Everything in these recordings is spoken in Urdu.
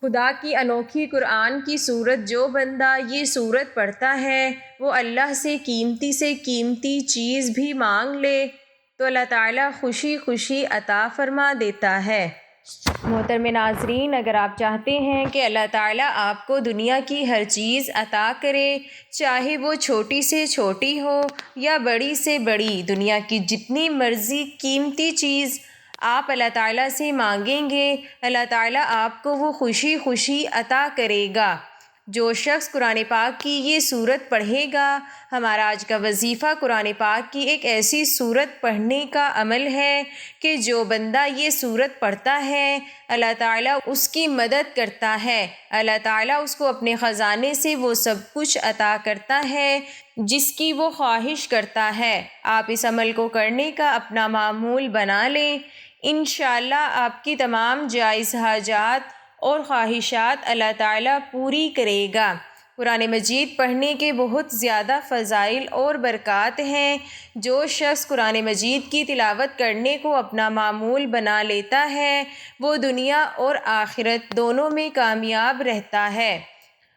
خدا کی انوکھی قرآن کی صورت جو بندہ یہ صورت پڑھتا ہے وہ اللہ سے قیمتی چیز بھی مانگ لے تو اللہ تعالیٰ خوشی خوشی عطا فرما دیتا ہے۔ محترم ناظرین، اگر آپ چاہتے ہیں کہ اللہ تعالیٰ آپ کو دنیا کی ہر چیز عطا کرے، چاہے وہ چھوٹی سے چھوٹی ہو یا بڑی سے بڑی، دنیا کی جتنی مرضی قیمتی چیز آپ اللہ تعالیٰ سے مانگیں گے، اللہ تعالیٰ آپ کو وہ خوشی خوشی عطا کرے گا۔ جو شخص قرآن پاک کی یہ صورت پڑھے گا، ہمارا آج کا وظیفہ قرآن پاک کی ایک ایسی صورت پڑھنے کا عمل ہے کہ جو بندہ یہ صورت پڑھتا ہے اللہ تعالیٰ اس کی مدد کرتا ہے، اللہ تعالیٰ اس کو اپنے خزانے سے وہ سب کچھ عطا کرتا ہے جس کی وہ خواہش کرتا ہے۔ آپ اس عمل کو کرنے کا اپنا معمول بنا لیں، انشاءاللہ آپ کی تمام جائز حاجات اور خواہشات اللہ تعالیٰ پوری کرے گا۔ قرآن مجید پڑھنے کے بہت زیادہ فضائل اور برکات ہیں۔ جو شخص قرآن مجید کی تلاوت کرنے کو اپنا معمول بنا لیتا ہے وہ دنیا اور آخرت دونوں میں کامیاب رہتا ہے۔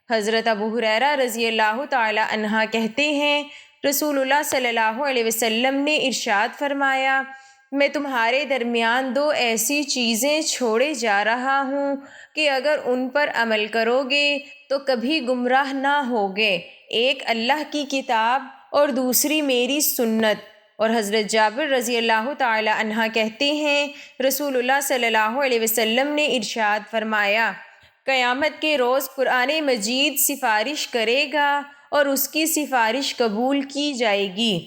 حضرت ابو ہریرہ رضی اللہ تعالی عنہ کہتے ہیں، رسول اللہ صلی اللہ علیہ وسلم نے ارشاد فرمایا، میں تمہارے درمیان دو ایسی چیزیں چھوڑے جا رہا ہوں کہ اگر ان پر عمل کرو گے تو کبھی گمراہ نہ ہوگے، ایک اللہ کی کتاب اور دوسری میری سنت۔ اور حضرت جابر رضی اللہ تعالی عنہ کہتے ہیں، رسول اللہ صلی اللہ علیہ وسلم نے ارشاد فرمایا، قیامت کے روز قرآن مجید سفارش کرے گا اور اس کی سفارش قبول کی جائے گی،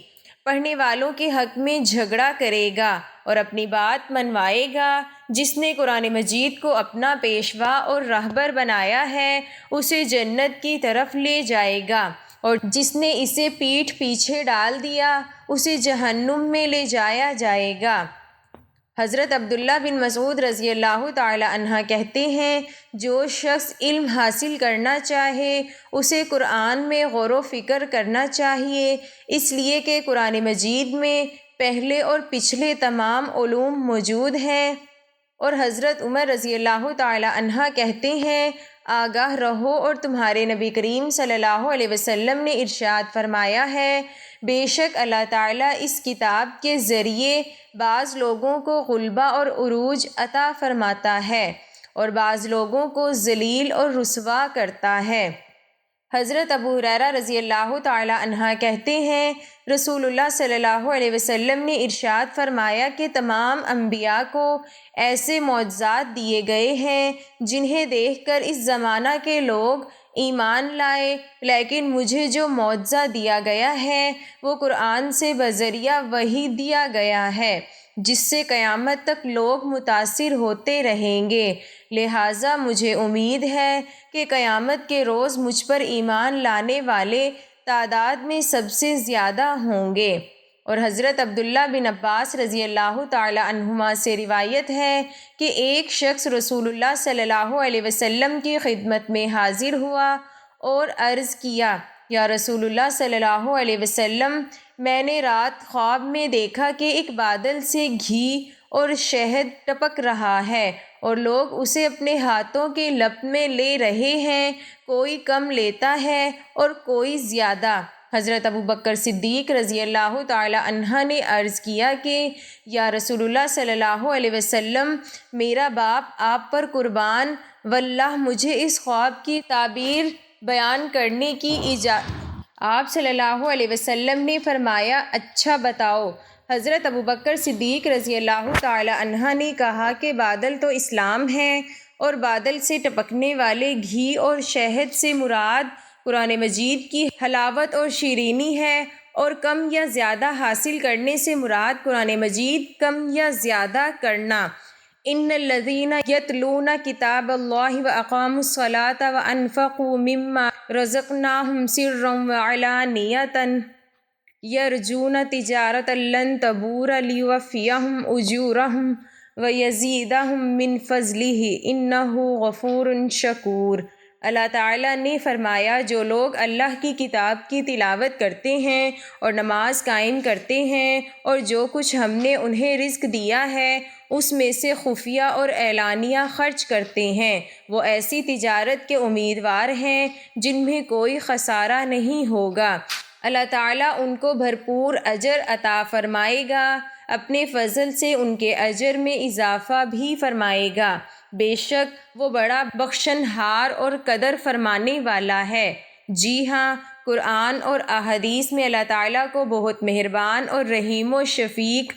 پڑھنے والوں کے حق میں جھگڑا کرے گا اور اپنی بات منوائے گا۔ جس نے قرآن مجید کو اپنا پیشوا اور رہبر بنایا ہے اسے جنت کی طرف لے جائے گا، اور جس نے اسے پیٹھ پیچھے ڈال دیا اسے جہنم میں لے جایا جائے گا۔ حضرت عبداللہ بن مسعود رضی اللہ تعالی عنہ کہتے ہیں، جو شخص علم حاصل کرنا چاہے اسے قرآن میں غور و فکر کرنا چاہیے، اس لیے کہ قرآن مجید میں پہلے اور پچھلے تمام علوم موجود ہیں۔ اور حضرت عمر رضی اللہ تعالی عنہ کہتے ہیں، آگاہ رہو، اور تمہارے نبی کریم صلی اللہ علیہ وسلم نے ارشاد فرمایا ہے، بے شک اللہ تعالیٰ اس کتاب کے ذریعے بعض لوگوں کو غلبہ اور عروج عطا فرماتا ہے اور بعض لوگوں کو ذلیل اور رسوا کرتا ہے۔ حضرت ابو ہریرہ رضی اللہ تعالی عنہ کہتے ہیں، رسول اللہ صلی اللہ علیہ وسلم نے ارشاد فرمایا کہ تمام انبیاء کو ایسے معجزات دیے گئے ہیں جنہیں دیکھ کر اس زمانہ کے لوگ ایمان لائے، لیکن مجھے جو معجزہ دیا گیا ہے وہ قرآن سے بذریعہ وحی دیا گیا ہے جس سے قیامت تک لوگ متاثر ہوتے رہیں گے، لہٰذا مجھے امید ہے کہ قیامت کے روز مجھ پر ایمان لانے والے تعداد میں سب سے زیادہ ہوں گے۔ اور حضرت عبداللہ بن عباس رضی اللہ تعالی عنہما سے روایت ہے کہ ایک شخص رسول اللہ صلی اللہ علیہ وسلم کی خدمت میں حاضر ہوا اور عرض کیا، یا رسول اللہ صلی اللہ علیہ وسلم، میں نے رات خواب میں دیکھا کہ ایک بادل سے گھی اور شہد ٹپک رہا ہے اور لوگ اسے اپنے ہاتھوں کے لپ میں لے رہے ہیں، کوئی کم لیتا ہے اور کوئی زیادہ۔ حضرت ابو بکر صدیق رضی اللہ تعالی عنہ نے عرض کیا کہ یا رسول اللہ صلی اللہ علیہ وسلم، میرا باپ آپ پر قربان، واللہ مجھے اس خواب کی تعبیر بیان کرنے کی اجازت۔ آپ صلی اللہ علیہ وسلم نے فرمایا، اچھا بتاؤ۔ حضرت ابو بکر صدیق رضی اللہ تعالی عنہ نے کہا کہ بادل تو اسلام ہے، اور بادل سے ٹپکنے والے گھی اور شہد سے مراد قرآن مجید کی حلاوت اور شیرینی ہے، اور کم یا زیادہ حاصل کرنے سے مراد قرآن مجید کم یا زیادہ کرنا۔ ان الذین یتلون کتاب اللہ واقاموا الصلاۃ وانفقوا مما رزقناہم سرا وعلانیۃ یرجون تجارۃ لن تبور لیوفیہم اجورہم ویزیدہم من فضلہ انہ غفور شکور۔ اللہ تعالیٰ نے فرمایا، جو لوگ اللہ کی کتاب کی تلاوت کرتے ہیں اور نماز قائم کرتے ہیں اور جو کچھ ہم نے انہیں رزق دیا ہے اس میں سے خفیہ اور اعلانیہ خرچ کرتے ہیں۔ وہ ایسی تجارت کے امیدوار ہیں جن میں کوئی خسارہ نہیں ہوگا۔ اللہ تعالیٰ ان کو بھرپور اجر عطا فرمائے گا، اپنے فضل سے ان کے اجر میں اضافہ بھی فرمائے گا۔ بے شک وہ بڑا بخشنہار اور قدر فرمانے والا ہے۔ جی ہاں، قرآن اور احادیث میں اللہ تعالیٰ کو بہت مہربان اور رحیم و شفیق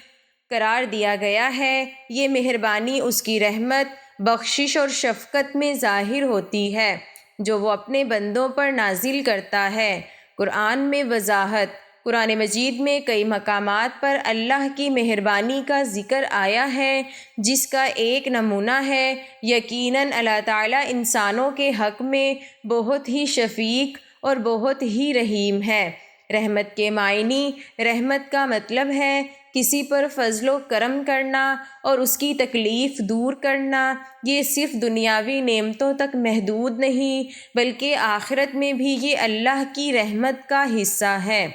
قرار دیا گیا ہے۔ یہ مہربانی اس کی رحمت، بخشش اور شفقت میں ظاہر ہوتی ہے جو وہ اپنے بندوں پر نازل کرتا ہے۔ قرآن میں وضاحت۔ قرآن مجید میں کئی مقامات پر اللہ کی مہربانی کا ذکر آیا ہے، جس کا ایک نمونہ ہے یقیناً اللہ تعالیٰ انسانوں کے حق میں بہت ہی شفیق اور بہت ہی رحیم ہے۔ رحمت کے معنی۔ رحمت کا مطلب ہے کسی پر فضل و کرم کرنا اور اس کی تکلیف دور کرنا۔ یہ صرف دنیاوی نعمتوں تک محدود نہیں بلکہ آخرت میں بھی یہ اللہ کی رحمت کا حصہ ہے۔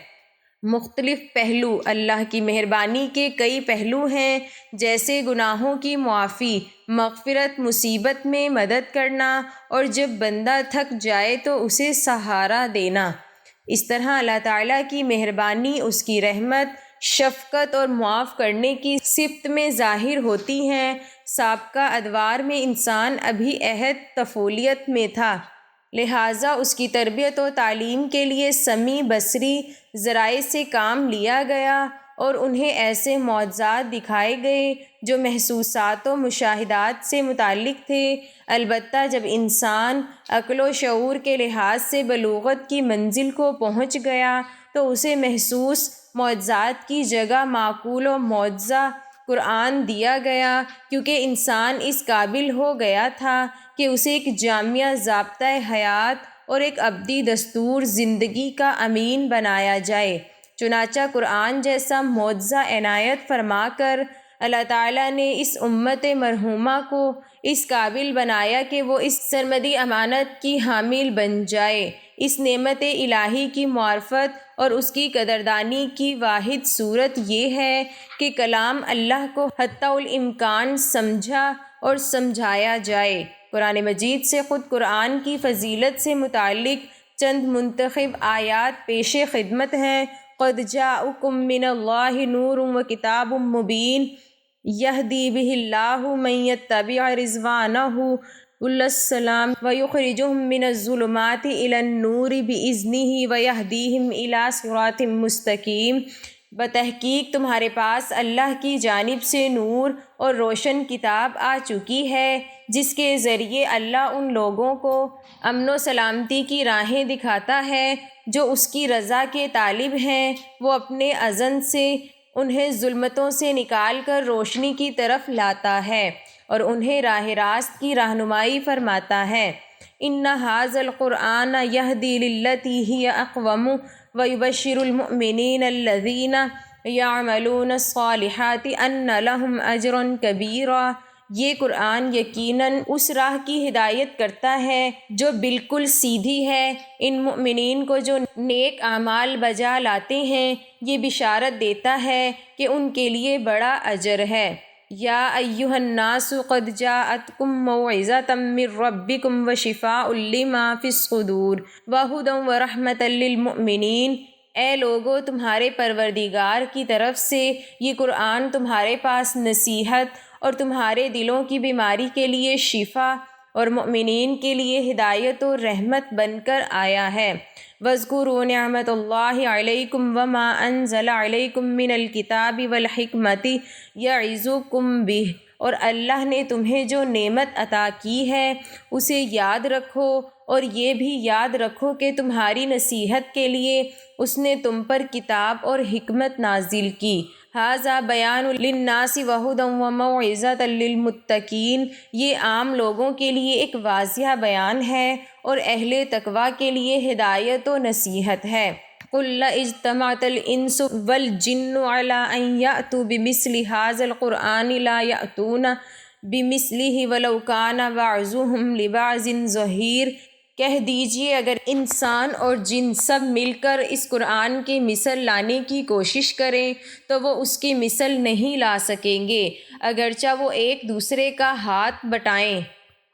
مختلف پہلو۔ اللہ کی مہربانی کے کئی پہلو ہیں، جیسے گناہوں کی معافی، مغفرت، مصیبت میں مدد کرنا اور جب بندہ تھک جائے تو اسے سہارا دینا۔ اس طرح اللہ تعالیٰ کی مہربانی اس کی رحمت، شفقت اور معاف کرنے کی صفت میں ظاہر ہوتی ہیں۔ سابقہ ادوار میں انسان ابھی عہد طفولیت میں تھا، لہٰذا اس کی تربیت و تعلیم کے لیے سمیع بصری ذرائع سے کام لیا گیا اور انہیں ایسے معجزات دکھائے گئے جو محسوسات و مشاہدات سے متعلق تھے۔ البتہ جب انسان عقل و شعور کے لحاظ سے بلوغت کی منزل کو پہنچ گیا تو اسے محسوس معجزات کی جگہ معقول و معجزہ قرآن دیا گیا، کیونکہ انسان اس قابل ہو گیا تھا کہ اسے ایک جامع ضابطۂ حیات اور ایک ابدی دستور زندگی کا امین بنایا جائے۔ چنانچہ قرآن جیسا معجزہ عنایت فرما کر اللہ تعالیٰ نے اس امت مرحومہ کو اس قابل بنایا کہ وہ اس سرمدی امانت کی حامل بن جائے۔ اس نعمت الہی کی معرفت اور اس کی قدردانی کی واحد صورت یہ ہے کہ کلام اللہ کو حتی الامکان سمجھا اور سمجھایا جائے۔ قرآن مجید سے خود قرآن کی فضیلت سے متعلق چند منتخب آیات پیش خدمت ہیں۔ قد جاءکم من اللہ نور و کتاب مبین یہدی بہ اللہ من یتبع رضوانہ سبل السلام ویخرجہم من الظلمات الی النور بإذنہ ویہدیہم الی صراط مستقیم۔ بتحقیق تمہارے پاس اللہ کی جانب سے نور اور روشن کتاب آ چکی ہے، جس کے ذریعے اللہ ان لوگوں کو امن و سلامتی کی راہیں دکھاتا ہے جو اس کی رضا کے طالب ہیں۔ وہ اپنے اذن سے انہیں ظلمتوں سے نکال کر روشنی کی طرف لاتا ہے اور انہیں راہ راست کی رہنمائی فرماتا ہے۔ ان ھذا القرآن یہدی للتی ہی اقوم ویبشر المؤمنین الذین یعملون الصالحات ان لہم اجرا کبیرا۔ یہ قرآن یقیناً اس راہ کی ہدایت کرتا ہے جو بالکل سیدھی ہے۔ ان مؤمنین کو جو نیک اعمال بجا لاتے ہیں یہ بشارت دیتا ہے کہ ان کے لیے بڑا اجر ہے۔ یا ایھا الناس قد جاءتکم موعظۃ من ربکم وشفاء لما فی الصدور وہدی ورحمۃ للمؤمنین۔ اے لوگو، تمہارے پروردگار کی طرف سے یہ قرآن تمہارے پاس نصیحت اور تمہارے دلوں کی بیماری کے لیے شفا اور مؤمنین کے لیے ہدایت و رحمت بن کر آیا ہے۔ وَاذْكُرُوا نِعْمَتَ اللَّهِ عَلَيْكُمْ وَمَا أَنزَلَ عَلَيْكُمْ مِنَ الْكِتَابِ وَالْحِكْمَةِ يَعِظُكُمْ بِهِ۔ اور اللہ نے تمہیں جو نعمت عطا کی ہے اسے یاد رکھو، اور یہ بھی یاد رکھو کہ تمہاری نصیحت کے لیے اس نے تم پر کتاب اور حکمت نازل کی۔ ھذا بیان للناس وہدی وموعظۃ للمتقین۔ یہ عام لوگوں کے لیے ایک واضح بیان ہے اور اہل تقویٰ کے لیے ہدایت و نصیحت ہے۔ قل لاجتمعت الانس والجن علی ان یأتوا بمثل ھذا القرآن لا یأتون بمثلہ ولو کان بعضهم لبعض ظہیر۔ کہہ دیجئے اگر انسان اور جن سب مل کر اس قرآن کی مثل لانے کی کوشش کریں تو وہ اس کی مثل نہیں لا سکیں گے، اگرچہ وہ ایک دوسرے کا ہاتھ بٹائیں۔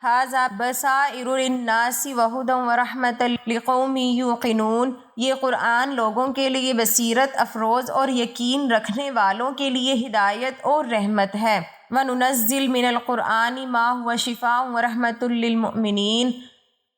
ھذا بصائر للناس وہدی ورحمۃ لقوم یوقنون، یہ قرآن لوگوں کے لیے بصیرت افروز اور یقین رکھنے والوں کے لیے ہدایت اور رحمت ہے۔ وَنُنَزِّلُ مِنَ الْقُرْآنِ مَا هُوَ شِفَاءٌ وَرَحْمَةٌ لِّلْمُؤْمِنِينَ،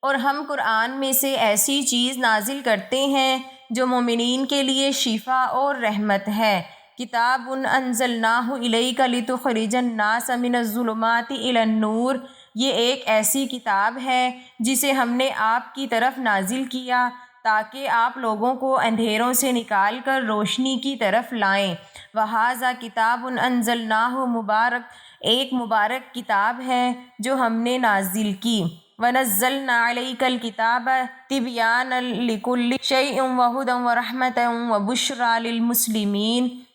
اور ہم قرآن میں سے ایسی چیز نازل کرتے ہیں جو مومنین کے لیے شفا اور رحمت ہے۔ کتاب انزلناہ الیک لتخرج الناس من الظلمات الی النور، یہ ایک ایسی کتاب ہے جسے ہم نے آپ کی طرف نازل کیا تاکہ آپ لوگوں کو اندھیروں سے نکال کر روشنی کی طرف لائیں۔ وَھَذَا کتاب انزلناہ مبارک، ایک مبارک کتاب ہے جو ہم نے نازل کی۔ وَنَزَّلْنَا عَلَيْكَ الْكِتَابَ تِبْيَانًا لِكُلِّ شَيْءٍ وَهُدًى وَرَحْمَةً وَبُشْرَىٰ لِلْمُسْلِمِينَ،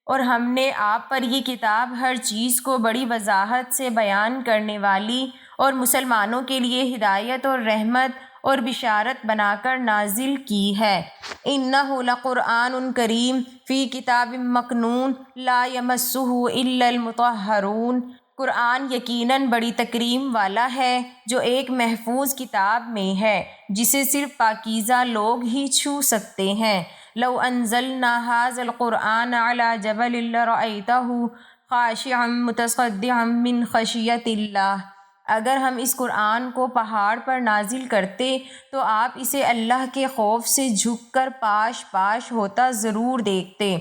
اور ہم نے آپ پر یہ کتاب ہر چیز کو بڑی وضاحت سے بیان کرنے والی اور مسلمانوں کے لیے ہدایت اور رحمت اور بشارت بنا کر نازل کی ہے۔ إِنَّهُ لَقُرْآنٌ کریم فِي کتاب مکنون لا يَمَسُّهُ إِلَّا الْمُطَہَّرُونَ، قرآن یقیناً بڑی تکریم والا ہے جو ایک محفوظ کتاب میں ہے جسے صرف پاکیزہ لوگ ہی چھو سکتے ہیں۔ لو انزلنا ھذا القرآن علی جبل لرأیتہ خاشعا متصدعا من خشیۃ اللہ، اگر ہم اس قرآن کو پہاڑ پر نازل کرتے تو آپ اسے اللہ کے خوف سے جھک کر پاش پاش ہوتا ضرور دیکھتے۔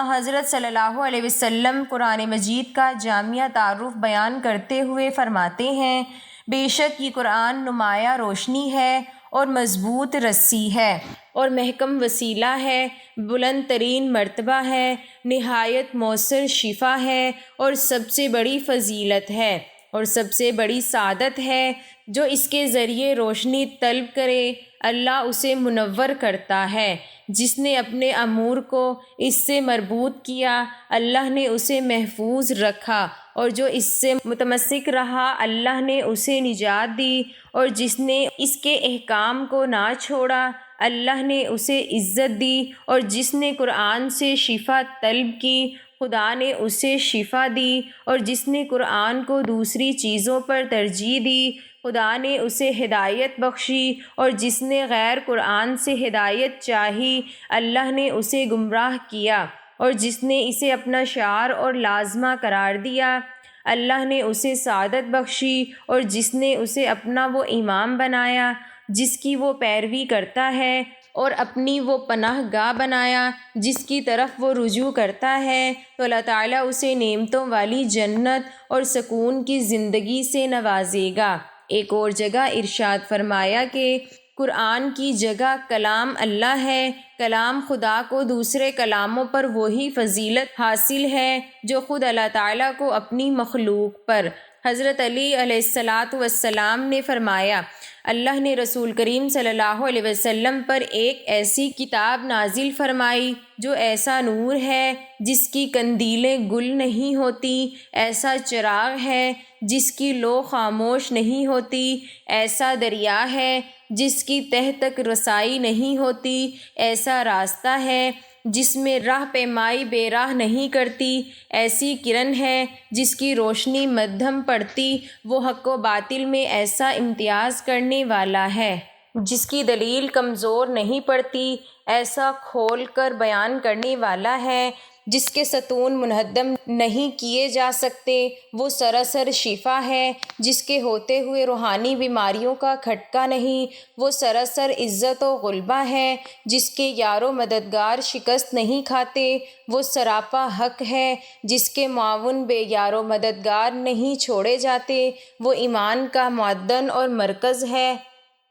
حضرت صلی اللہ علیہ وسلم قرآن مجید کا جامع تعارف بیان کرتے ہوئے فرماتے ہیں، بے شک یہ قرآن نمایاں روشنی ہے اور مضبوط رسی ہے اور محکم وسیلہ ہے، بلند ترین مرتبہ ہے، نہایت مؤثر شفا ہے اور سب سے بڑی فضیلت ہے اور سب سے بڑی سعادت ہے۔ جو اس کے ذریعے روشنی طلب کرے اللہ اسے منور کرتا ہے، جس نے اپنے امور کو اس سے مربوط کیا اللہ نے اسے محفوظ رکھا، اور جو اس سے متمسک رہا اللہ نے اسے نجات دی، اور جس نے اس کے احکام کو نہ چھوڑا اللہ نے اسے عزت دی، اور جس نے قرآن سے شفا طلب کی خدا نے اسے شفا دی، اور جس نے قرآن کو دوسری چیزوں پر ترجیح دی خدا نے اسے ہدایت بخشی، اور جس نے غیر قرآن سے ہدایت چاہی اللہ نے اسے گمراہ کیا، اور جس نے اسے اپنا شعار اور لازمہ قرار دیا اللہ نے اسے سعادت بخشی، اور جس نے اسے اپنا وہ امام بنایا جس کی وہ پیروی کرتا ہے، اور اپنی وہ پناہ گاہ بنایا جس کی طرف وہ رجوع کرتا ہے، تو اللہ تعالیٰ اسے نعمتوں والی جنت اور سکون کی زندگی سے نوازے گا۔ ایک اور جگہ ارشاد فرمایا کہ قرآن کی جگہ کلام اللہ ہے، کلام خدا کو دوسرے کلاموں پر وہی فضیلت حاصل ہے جو خود اللہ تعالیٰ کو اپنی مخلوق پر۔ حضرت علی علیہ السلام نے فرمایا، اللہ نے رسول کریم صلی اللہ علیہ وسلم پر ایک ایسی کتاب نازل فرمائی جو ایسا نور ہے جس کی قندیلیں گل نہیں ہوتی، ایسا چراغ ہے جس کی لو خاموش نہیں ہوتی، ایسا دریا ہے جس کی تہ تک رسائی نہیں ہوتی، ایسا راستہ ہے جس میں راہ پیمائی بے راہ نہیں کرتی، ایسی کرن ہے جس کی روشنی مدھم پڑتی، وہ حق و باطل میں ایسا امتیاز کرنے والا ہے جس کی دلیل کمزور نہیں پڑتی، ایسا کھول کر بیان کرنے والا ہے جس کے ستون منہدم نہیں کیے جا سکتے، وہ سراسر شفا ہے جس کے ہوتے ہوئے روحانی بیماریوں کا کھٹکا نہیں، وہ سراسر عزت و غلبہ ہے جس کے یار و مددگار شکست نہیں کھاتے، وہ سراپا حق ہے جس کے معاون بے یار و مددگار نہیں چھوڑے جاتے، وہ ایمان کا معدن اور مرکز ہے،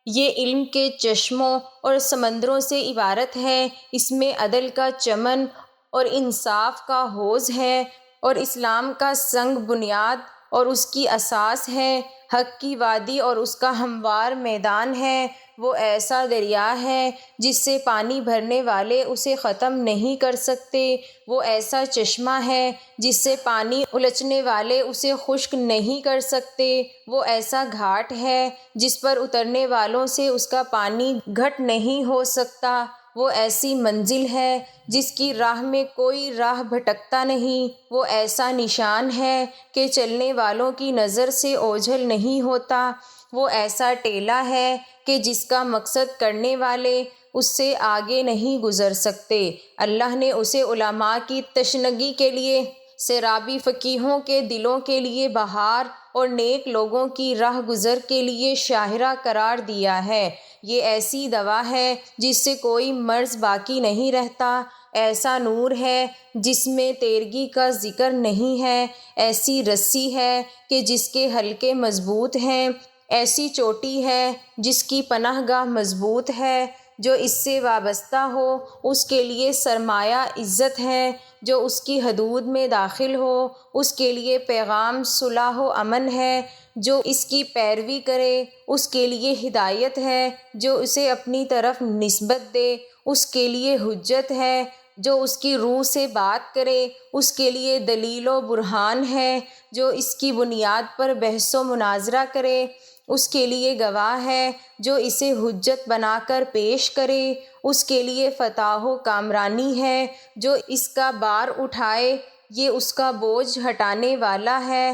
یہ علم کے چشموں اور سمندروں سے عبارت ہے، اس میں عدل کا چمن اور انصاف کا حوض ہے، اور اسلام کا سنگ بنیاد اور اس کی اساس ہے، حق کی وادی اور اس کا ہموار میدان ہے، وہ ایسا دریا ہے جس سے پانی بھرنے والے اسے ختم نہیں کر سکتے، وہ ایسا چشمہ ہے جس سے پانی اُلچنے والے اسے خشک نہیں کر سکتے، وہ ایسا گھاٹ ہے جس پر اترنے والوں سے اس کا پانی گھٹ نہیں ہو سکتا، وہ ایسی منزل ہے جس کی راہ میں کوئی راہ بھٹکتا نہیں، وہ ایسا نشان ہے کہ چلنے والوں کی نظر سے اوجھل نہیں ہوتا، وہ ایسا ٹیلہ ہے کہ جس کا مقصد کرنے والے اس سے آگے نہیں گزر سکتے۔ اللہ نے اسے علماء کی تشنگی کے لیے، سیرابی فقیہوں کے دلوں کے لیے بہار اور نیک لوگوں کی راہ گزر کے لیے شاہراہ قرار دیا ہے۔ یہ ایسی دوا ہے جس سے کوئی مرض باقی نہیں رہتا، ایسا نور ہے جس میں تیرگی کا ذکر نہیں ہے، ایسی رسی ہے کہ جس کے حلقے مضبوط ہیں، ایسی چوٹی ہے جس کی پناہ گاہ مضبوط ہے، جو اس سے وابستہ ہو اس کے لیے سرمایہ عزت ہے، جو اس کی حدود میں داخل ہو اس کے لیے پیغام صلح و امن ہے، جو اس کی پیروی کرے اس کے لیے ہدایت ہے، جو اسے اپنی طرف نسبت دے اس کے لیے حجت ہے، جو اس کی روح سے بات کرے اس کے لیے دلیل و برہان ہے، جو اس کی بنیاد پر بحث و مناظرہ کرے اس کے لیے گواہ ہے، جو اسے حجت بنا کر پیش کرے اس کے لیے فتح و کامرانی ہے، جو اس کا بار اٹھائے یہ اس کا بوجھ ہٹانے والا ہے،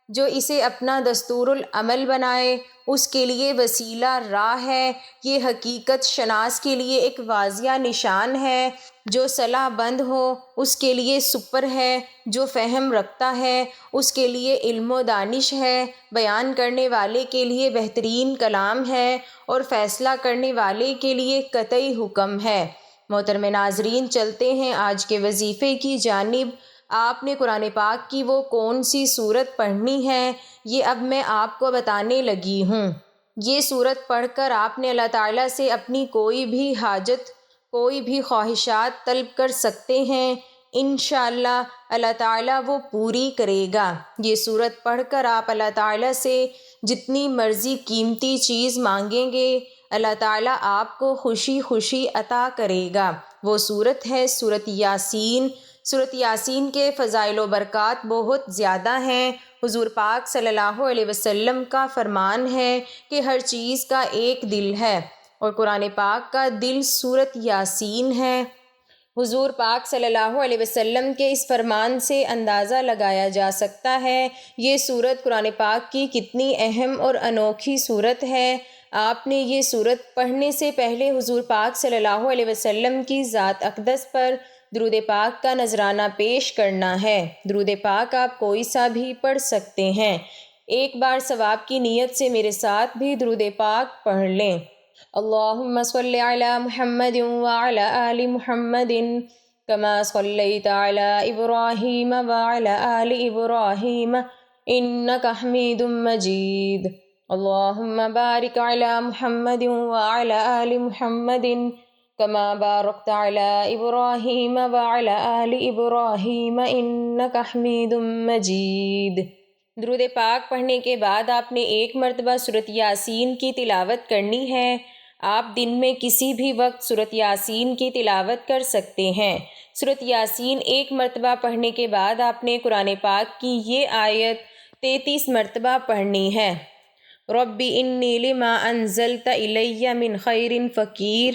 جو اسے اپنا دستور العمل بنائے اس کے لیے وسیلہ راہ ہے، یہ حقیقت شناس کے لیے ایک واضح نشان ہے، جو صلاح بند ہو اس کے لیے سپر ہے، جو فہم رکھتا ہے اس کے علم و دانش ہے، بیان کرنے والے کے لیے بہترین کلام ہے اور فیصلہ کرنے والے کے لیے قطعی حکم ہے۔ محترم ناظرین، چلتے ہیں آج کے وظیفے کی جانب۔ آپ نے قرآن پاک کی وہ کون سی سورت پڑھنی ہے یہ اب میں آپ کو بتانے لگی ہوں۔ یہ سورت پڑھ کر آپ نے اللہ تعالیٰ سے اپنی کوئی بھی حاجت، کوئی بھی خواہشات طلب کر سکتے ہیں، انشاءاللہ اللہ تعالیٰ وہ پوری کرے گا۔ یہ سورت پڑھ کر آپ اللہ تعالیٰ سے جتنی مرضی قیمتی چیز مانگیں گے اللہ تعالیٰ آپ کو خوشی خوشی عطا کرے گا۔ وہ سورت ہے سورت یاسین۔ سورت یاسین کے فضائل و برکات بہت زیادہ ہیں۔ حضور پاک صلی اللہ علیہ وسلم کا فرمان ہے کہ ہر چیز کا ایک دل ہے اور قرآن پاک کا دل سورت یاسین ہے۔ حضور پاک صلی اللہ علیہ وسلم کے اس فرمان سے اندازہ لگایا جا سکتا ہے یہ سورت قرآن پاک کی کتنی اہم اور انوکھی سورت ہے۔ آپ نے یہ سورت پڑھنے سے پہلے حضور پاک صلی اللہ علیہ وسلم کی ذات اقدس پر درود پاک کا نذرانہ پیش کرنا ہے۔ درود پاک آپ کوئی سا بھی پڑھ سکتے ہیں۔ ایک بار ثواب کی نیت سے میرے ساتھ بھی درود پاک پڑھ لیں۔ اللہم صلی علی محمد وعلی آل محمد کما صلیت علی ابراہیم وعلی آل ابراہیم انک حمید مجید۔ اللہم بارک علی محمد وعلی آل محمد کما بارکت علی ابراہیم وعلی آل ابراہیم انک حمید مجید۔ درود پاک پڑھنے کے بعد آپ نے ایک مرتبہ سورت یاسین کی تلاوت کرنی ہے۔ آپ دن میں کسی بھی وقت سورت یاسین کی تلاوت کر سکتے ہیں۔ سورت یاسین ایک مرتبہ پڑھنے کے بعد آپ نے قرآن پاک کی یہ آیت 33 مرتبہ پڑھنی ہے۔ رب انی لما انزلت الی من خیر فقیر۔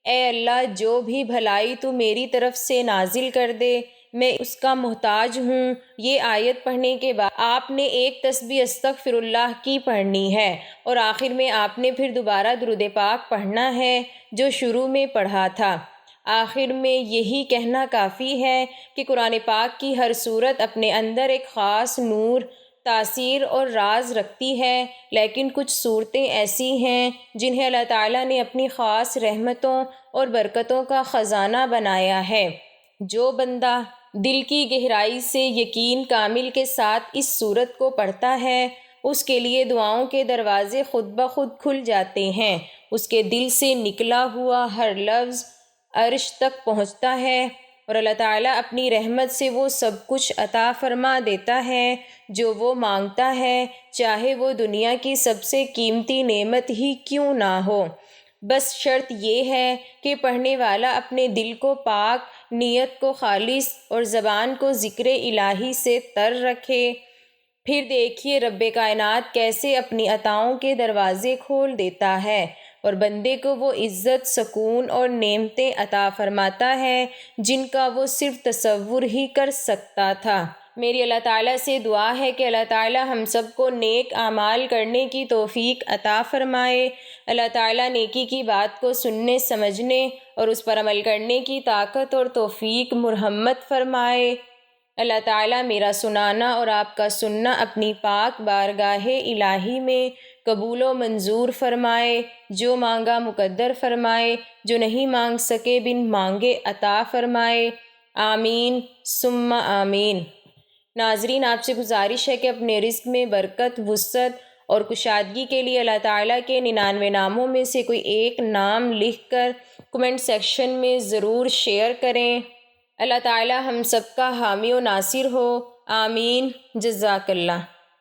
اے اللہ جو بھی بھلائی تو میری طرف سے نازل کر دے میں اس کا محتاج ہوں۔ یہ آیت پڑھنے کے بعد آپ نے ایک تسبیح استغفر اللہ کی پڑھنی ہے اور آخر میں آپ نے پھر دوبارہ درود پاک پڑھنا ہے جو شروع میں پڑھا تھا۔ آخر میں یہی کہنا کافی ہے کہ قرآن پاک کی ہر سورت اپنے اندر ایک خاص نور، تاثیر اور راز رکھتی ہے، لیکن کچھ صورتیں ایسی ہیں جنہیں اللہ تعالیٰ نے اپنی خاص رحمتوں اور برکتوں کا خزانہ بنایا ہے۔ جو بندہ دل کی گہرائی سے یقین کامل کے ساتھ اس سورت کو پڑھتا ہے اس کے لیے دعاؤں کے دروازے خود بخود کھل جاتے ہیں، اس کے دل سے نکلا ہوا ہر لفظ عرش تک پہنچتا ہے اور اللہ تعالیٰ اپنی رحمت سے وہ سب کچھ عطا فرما دیتا ہے جو وہ مانگتا ہے، چاہے وہ دنیا کی سب سے قیمتی نعمت ہی کیوں نہ ہو۔ بس شرط یہ ہے کہ پڑھنے والا اپنے دل کو پاک، نیت کو خالص اور زبان کو ذکر الہی سے تر رکھے۔ پھر دیکھیے رب کائنات کیسے اپنی عطاؤں کے دروازے کھول دیتا ہے اور بندے کو وہ عزت، سکون اور نعمتیں عطا فرماتا ہے جن کا وہ صرف تصور ہی کر سکتا تھا۔ میری اللہ تعالیٰ سے دعا ہے کہ اللہ تعالیٰ ہم سب کو نیک اعمال کرنے کی توفیق عطا فرمائے۔ اللہ تعالیٰ نیکی کی بات کو سننے، سمجھنے اور اس پر عمل کرنے کی طاقت اور توفیق مرحمت فرمائے۔ اللہ تعالیٰ میرا سنانا اور آپ کا سننا اپنی پاک بارگاہ الہی میں قبول و منظور فرمائے۔ جو مانگا مقدر فرمائے، جو نہیں مانگ سکے بن مانگے عطا فرمائے۔ آمین ثم آمین۔ ناظرین، آپ سے گزارش ہے کہ اپنے رزق میں برکت، وسعت اور کشادگی کے لیے اللہ تعالیٰ کے 99 ناموں میں سے کوئی ایک نام لکھ کر کمنٹ سیکشن میں ضرور شیئر کریں۔ اللہ تعالیٰ ہم سب کا حامی و ناصر ہو۔ آمین۔ جزاک اللہ۔